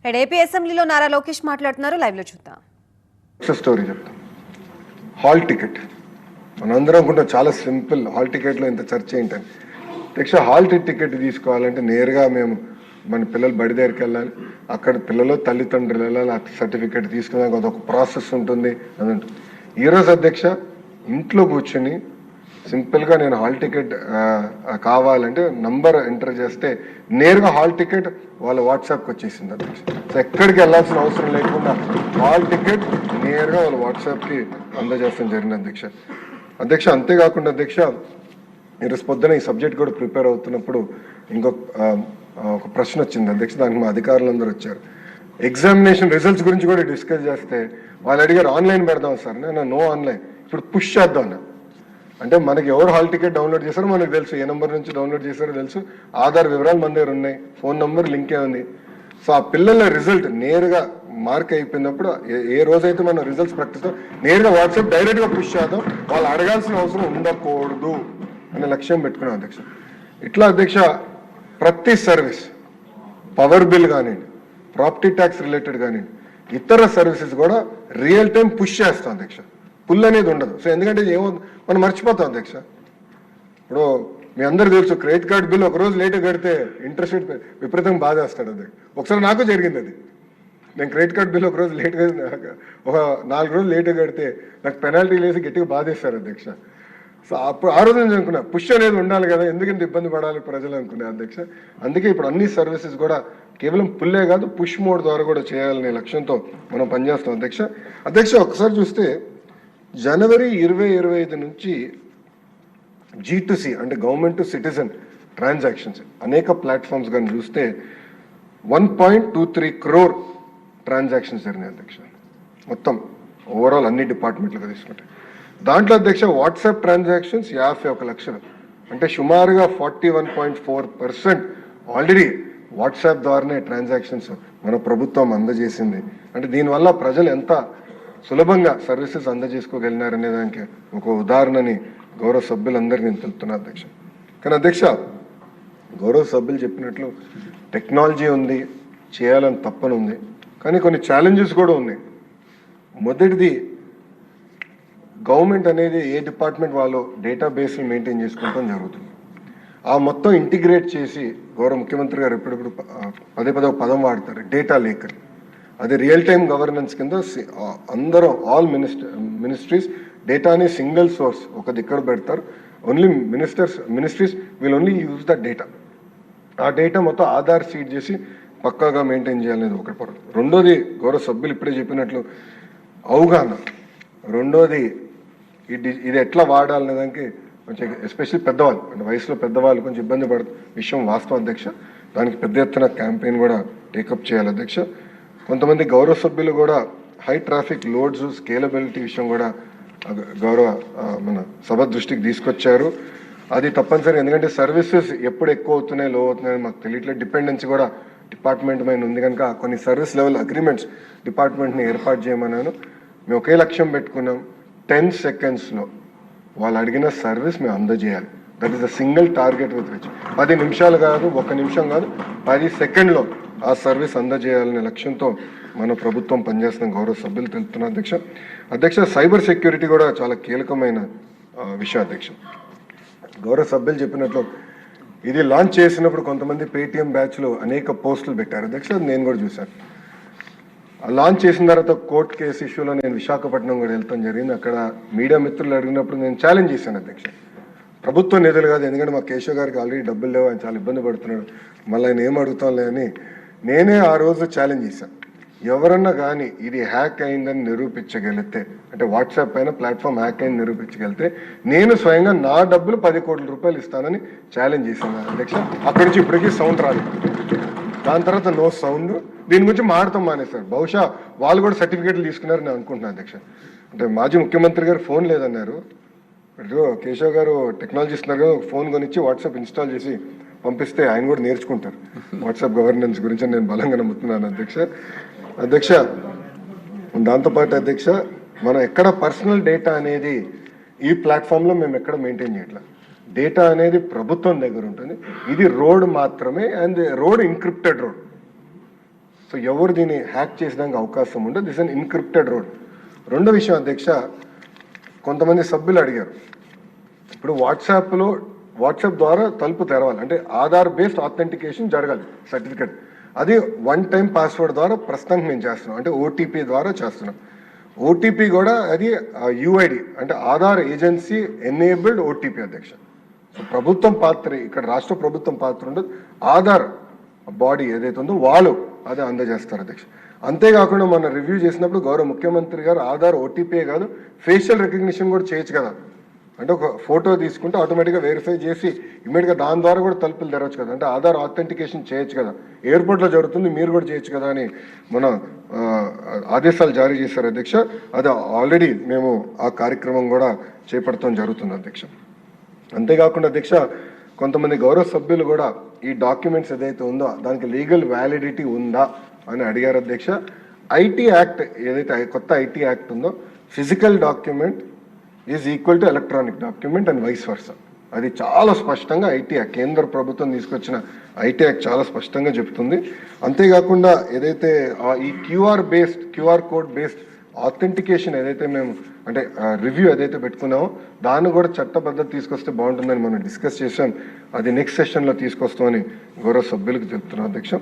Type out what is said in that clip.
AP అసెంబ్లీలో నారా లోకేష్ మాట్లాడుతున్నారు. Live లో చూద్దాం. స్టోరీ చెప్తాం. హాల్ టికెట్ మనందరం అనుకుంటాం చాలా సింపుల్, హాల్ టికెట్లో ఇంత చర్చ ఏంటని. హాల్ టికెట్ తీసుకోవాలంటే నేరుగా మేము మన పిల్లలు బడి దగ్గరికి వెళ్ళాలి, అక్కడ పిల్లలు తల్లిదండ్రులు వెళ్ళాలి, ఆ సర్టిఫికేట్ తీసుకున్నాక అదొక ప్రాసెస్ ఉంటుంది అని ఉంటుంది. ఈరోజు అధ్యక్ష ఇంట్లో కూర్చొని సింపుల్గా నేను హాల్ టికెట్ కావాలంటే నంబర్ ఎంటర్ చేస్తే నేరుగా హాల్ టికెట్ వాళ్ళ వాట్సాప్కి వచ్చేసింది అధ్యక్ష. సో ఎక్కడికి వెళ్ళాల్సిన అవసరం లేకుండా హాల్ టికెట్ నేరుగా వాళ్ళ వాట్సాప్కి అందజేస్తాం జరిగింది అధ్యక్ష. అంతేకాకుండా అధ్యక్ష ఈరోజు పొద్దున ఈ సబ్జెక్ట్ కూడా ప్రిపేర్ అవుతున్నప్పుడు ఒక ప్రశ్న వచ్చింది అధ్యక్ష. దానికి మా అధికారులందరూ వచ్చారు. ఎగ్జామినేషన్ రిజల్ట్స్ గురించి కూడా డిస్కస్ చేస్తే వాళ్ళు అడిగారు ఆన్లైన్ పెడదాం సార్. నేను నో ఆన్లైన్, ఇప్పుడు పుష్ చేద్దాం అన్న. అంటే మనకి ఎవరు హాల్ టికెట్ డౌన్లోడ్ చేశారో మనకు తెలుసు, ఏ నెంబర్ నుంచి డౌన్లోడ్ చేశారో తెలుసు, ఆధార్ వివరాలు మన దగ్గర ఉన్నాయి, ఫోన్ నెంబర్ లింకే ఉంది. సో ఆ పిల్లల రిజల్ట్ నేరుగా మార్క్ అయిపోయినప్పుడు ఏ రోజైతే మనం రిజల్ట్స్ ప్రకటిస్తాం నేరుగా వాట్సాప్ డైరెక్ట్గా పుష్ చేద్దాం, వాళ్ళు అడగాల్సిన అవసరం ఉండకూడదు అనే లక్ష్యం పెట్టుకున్నాం అధ్యక్ష. ఇట్లా అధ్యక్ష ప్రతి సర్వీస్, పవర్ బిల్ కానివ్వండి, ప్రాపర్టీ ట్యాక్స్ రిలేటెడ్ కానివ్వండి, ఇతర సర్వీసెస్ కూడా రియల్ టైం పుష్ చేస్తాం అధ్యక్ష. పుల్ అనేది ఉండదు. సో ఎందుకంటే ఏమో మనం మర్చిపోతాం అధ్యక్ష. ఇప్పుడు మీ అందరు తెలుసు, క్రెడిట్ కార్డ్ బిల్ ఒక రోజు లేట్ కడితే ఇంట్రెస్ట్ రేట్ విపరీతంగా బాధేస్తాడు అధ్యక్ష. ఒకసారి నాకు జరిగింది అది. నేను క్రెడిట్ కార్డ్ బిల్ ఒక రోజు ఒక 4 రోజులు లేట్ కడితే నాకు పెనాల్టీ వేసి గట్టిగా బాధేస్తారు అధ్యక్ష. సో అప్పుడు ఆ రోజు నేను అనుకున్నా పుష్ అనేది ఉండాలి కదా, ఎందుకంటే ఇబ్బంది పడాలి ప్రజలు అనుకునే అధ్యక్ష. అందుకే ఇప్పుడు అన్ని సర్వీసెస్ కూడా కేవలం పుల్లే కాదు పుష్ మోడ్ ద్వారా కూడా చేయాలనే లక్ష్యంతో మనం పనిచేస్తాం అధ్యక్ష. ఒకసారి చూస్తే జనవరి 2025 నుంచి G2C అంటే గవర్నమెంట్ టు సిటిజన్ ట్రాన్సాక్షన్స్ అనేక ప్లాట్ఫామ్స్ కానీ చూస్తే 1.23 crore ట్రాన్సాక్షన్స్ జరిగినాయి అధ్యక్ష. మొత్తం ఓవరాల్ అన్ని డిపార్ట్మెంట్లుగా తీసుకుంటే దాంట్లో అధ్యక్ష వాట్సాప్ ట్రాన్సాక్షన్స్ 51 లక్షలు, అంటే సుమారుగా 41.4% ఆల్రెడీ వాట్సాప్ ద్వారానే ట్రాన్సాక్షన్స్ మన ప్రభుత్వం అందజేసింది. అంటే దీనివల్ల ప్రజలు ఎంత సులభంగా సర్వీసెస్ అందజేసుకోగలిగినారనే దానికి ఒక ఉదాహరణని గౌరవ సభ్యులందరికీ నేను తెలుపుతున్నా అధ్యక్ష. కానీ అధ్యక్ష గౌరవ సభ్యులు చెప్పినట్లు టెక్నాలజీ ఉంది, చేయాలని తప్పనుంది, కానీ కొన్ని ఛాలెంజెస్ కూడా ఉన్నాయి. మొదటిది, గవర్నమెంట్ అనేది ఏ డిపార్ట్మెంట్ వాళ్ళు డేటాబేస్ని మెయింటైన్ చేసుకుంటాం జరుగుతుంది. ఆ మొత్తం ఇంటిగ్రేట్ చేసి గౌరవ ముఖ్యమంత్రి గారు ఎప్పుడెప్పుడు పదే పదం వాడతారు, డేటా లేక్ అని. అది రియల్ టైమ్ గవర్నెన్స్ కింద అందరూ ఆల్ మినిస్ట్రీస్ డేటాని సింగిల్ సోర్స్ ఒక దగ్గర పెడతారు. Only ministries will only use the data. ఆ డేటా మొత్తం ఆధార్ సీడ్ చేసి పక్కాగా మెయింటైన్ చేయాలనేది ఒకటి పొరపాటు. రెండోది, గౌరవ సభ్యులు ఇప్పుడే చెప్పినట్లు అవగాహన. రెండోది, ఇది ఎట్లా వాడాలనే దానికి కొంచెం ఎస్పెషల్లీ పెద్దవాళ్ళు, అంటే వయసులో పెద్దవాళ్ళు కొంచెం ఇబ్బంది పడుతుంది విషయం వాస్తవం అధ్యక్ష. దానికి పెద్ద ఎత్తున క్యాంపెయిన్ కూడా టేకప్ చేయాలి అధ్యక్ష. కొంతమంది గౌరవ సభ్యులు కూడా హై ట్రాఫిక్ లోడ్స్ స్కేలబిలిటీ విషయం కూడా గౌరవ మన సభ దృష్టికి తీసుకొచ్చారు. అది తప్పనిసరి, ఎందుకంటే సర్వీసెస్ ఎప్పుడు ఎక్కువ అవుతున్నాయి లో అవుతున్నాయని మాకు తెలియట్లేదు. డిపెండెన్సీ కూడా డిపార్ట్మెంట్ మీద ఉంది కనుక కొన్ని సర్వీస్ లెవెల్ అగ్రిమెంట్స్ డిపార్ట్మెంట్ని ఏర్పాటు చేయమన్నాను. మేము ఒకే లక్ష్యం పెట్టుకున్నాం, 10 secondsలో వాళ్ళు అడిగిన సర్వీస్ మేము అందజేయాలి. That is the single target with which 10 నిమిషాలు కాదు, 1 నిమిషం కాదు, 10 సెకండ్లో ఆ సర్వీస్ అందజేయాలనే లక్ష్యంతో మన ప్రభుత్వం పనిచేస్తున్న గౌరవ సభ్యులు తెలుపుతున్నారు అధ్యక్ష. సైబర్ సెక్యూరిటీ కూడా చాలా కీలకమైన విషయం అధ్యక్ష. గౌరవ సభ్యులు చెప్పినట్లు ఇది లాంచ్ చేసినప్పుడు కొంతమంది పేటీఎం బ్యాచ్లో అనేక పోస్టులు పెట్టారు అధ్యక్ష, నేను కూడా చూశాను. లాంచ్ చేసిన తర్వాత కోర్టు కేసు ఇష్యూలో నేను విశాఖపట్నం కూడా వెళ్తాం జరిగింది. అక్కడ మీడియా మిత్రులు అడిగినప్పుడు నేను ఛాలెంజ్ చేశాను అధ్యక్ష. ప్రభుత్వ నిధులు కాదు, ఎందుకంటే మా కేశవ్ గారికి ఆల్రెడీ డబ్బులు లేవు, ఆయన చాలా ఇబ్బంది పడుతున్నాడు, మళ్ళీ ఆయన ఏం అడుగుతాంలే అని నేనే ఆ రోజు ఛాలెంజ్ చేశాను. ఎవరన్నా కానీ ఇది హ్యాక్ అయిందని నిరూపించగలిగితే, అంటే వాట్సాప్ పైన ప్లాట్ఫామ్ హ్యాక్ అయింది నిరూపించగలిగితే నేను స్వయంగా నా డబ్బులు 10 కోట్ల రూపాయలు ఇస్తానని ఛాలెంజ్ చేశాను అధ్యక్ష. అక్కడి నుంచి ఇప్పటికీ సౌండ్ రాలేదు. దాని తర్వాత నో సౌండ్. దీని గురించి మాట్లాడతాం మానేశారు. బహుశా వాళ్ళు కూడా సర్టిఫికేట్లు తీసుకున్నారని నేను అనుకుంటున్నాను అధ్యక్ష. అంటే మాజీ ముఖ్యమంత్రి గారు ఫోన్ లేదన్నారు, కేశవ్ గారు టెక్నాలజీ ఇస్తున్నారు కదా, ఫోన్ కొనిచ్చి వాట్సాప్ ఇన్స్టాల్ చేసి పంపిస్తే ఆయన కూడా నేర్చుకుంటారు వాట్సాప్ గవర్నెన్స్ గురించి నేను బలంగా నమ్ముతున్నాను అధ్యక్ష. దాంతోపాటు అధ్యక్ష, మనం ఎక్కడ పర్సనల్ డేటా అనేది ఈ ప్లాట్ఫామ్లో మేము ఎక్కడ మెయింటైన్ చేయట్లేదు. డేటా అనేది ప్రభుత్వం దగ్గర ఉంటుంది. ఇది రోడ్ మాత్రమే, and road encrypted road. So ఎవరు దీన్ని హ్యాక్ చేసడానికి అవకాశం ఉండదు. This an encrypted road. రెండో విషయం అధ్యక్ష, కొంతమంది సభ్యులు అడిగారు, ఇప్పుడు వాట్సాప్ ద్వారా తలుపు తెరవాలి అంటే ఆధార్ బేస్డ్ ఆథెంటికేషన్ జరగాలి సర్టిఫికేట్, అది వన్ టైం పాస్వర్డ్ ద్వారా ప్రస్తుతానికి మేము చేస్తున్నాం, అంటే ఓటీపీ ద్వారా చేస్తున్నాం. ఓటీపీ కూడా అది యుఐడి అంటే ఆధార్ ఏజెన్సీ ఎనేబుల్డ్ ఓటీపీ అధ్యక్ష. సో ప్రభుత్వం పాత్ర ఇక్కడ, రాష్ట్ర ప్రభుత్వం పాత్ర ఉండదు, ఆధార్ బాడీ ఏదైతే ఉందో వాళ్ళు అదే అందజేస్తారు అధ్యక్ష. అంతేకాకుండా మనం రివ్యూ చేసినప్పుడు గౌరవ ముఖ్యమంత్రి గారు ఆధార్ ఓటీపీ కాదు ఫేషియల్ రికగ్నిషన్ కూడా చేయొచ్చు కదా, అంటే ఒక ఫోటో తీసుకుంటే ఆటోమేటిక్గా వెరిఫై చేసి ఇమీడియట్గా దాని ద్వారా కూడా తలుపులు తెరవచ్చు కదా, అంటే ఆధార్ ఆథెంటికేషన్ చేయొచ్చు కదా, ఎయిర్పోర్ట్లో జరుగుతుంది మీరు కూడా చేయొచ్చు కదా అని మన ఆదేశాలు జారీ చేశారు అధ్యక్ష. అది ఆల్రెడీ మేము ఆ కార్యక్రమం కూడా చేపడతాం జరుగుతుంది అధ్యక్ష. అంతేకాకుండా అధ్యక్ష, కొంతమంది గౌరవ సభ్యులు కూడా ఈ డాక్యుమెంట్స్ ఏదైతే ఉందో దానికి లీగల్ వ్యాలిడిటీ ఉందా అని అడిగారు అధ్యక్ష. ఐటీ యాక్ట్ ఏదైతే కొత్త ఐటీ యాక్ట్ ఉందో physical document is equal to electronic document and vice versa, అది చాలా స్పష్టంగా ఐటీ యాక్ట్, కేంద్ర ప్రభుత్వం తీసుకొచ్చిన ఐటీ యాక్ట్ చాలా స్పష్టంగా చెప్తుంది. అంతేకాకుండా ఏదైతే ఈ క్యూఆర్ కోడ్ బేస్డ్ ఆథెంటికేషన్ ఏదైతే మేము అంటే రివ్యూ ఏదైతే పెట్టుకున్నామో దాన్ని కూడా చట్టబద్ధత తీసుకొస్తే బాగుంటుందని మనం డిస్కస్ చేసాం. అది నెక్స్ట్ సెషన్లో తీసుకొస్తామని గౌరవ సభ్యులకు చెప్తున్నాం అధ్యక్ష.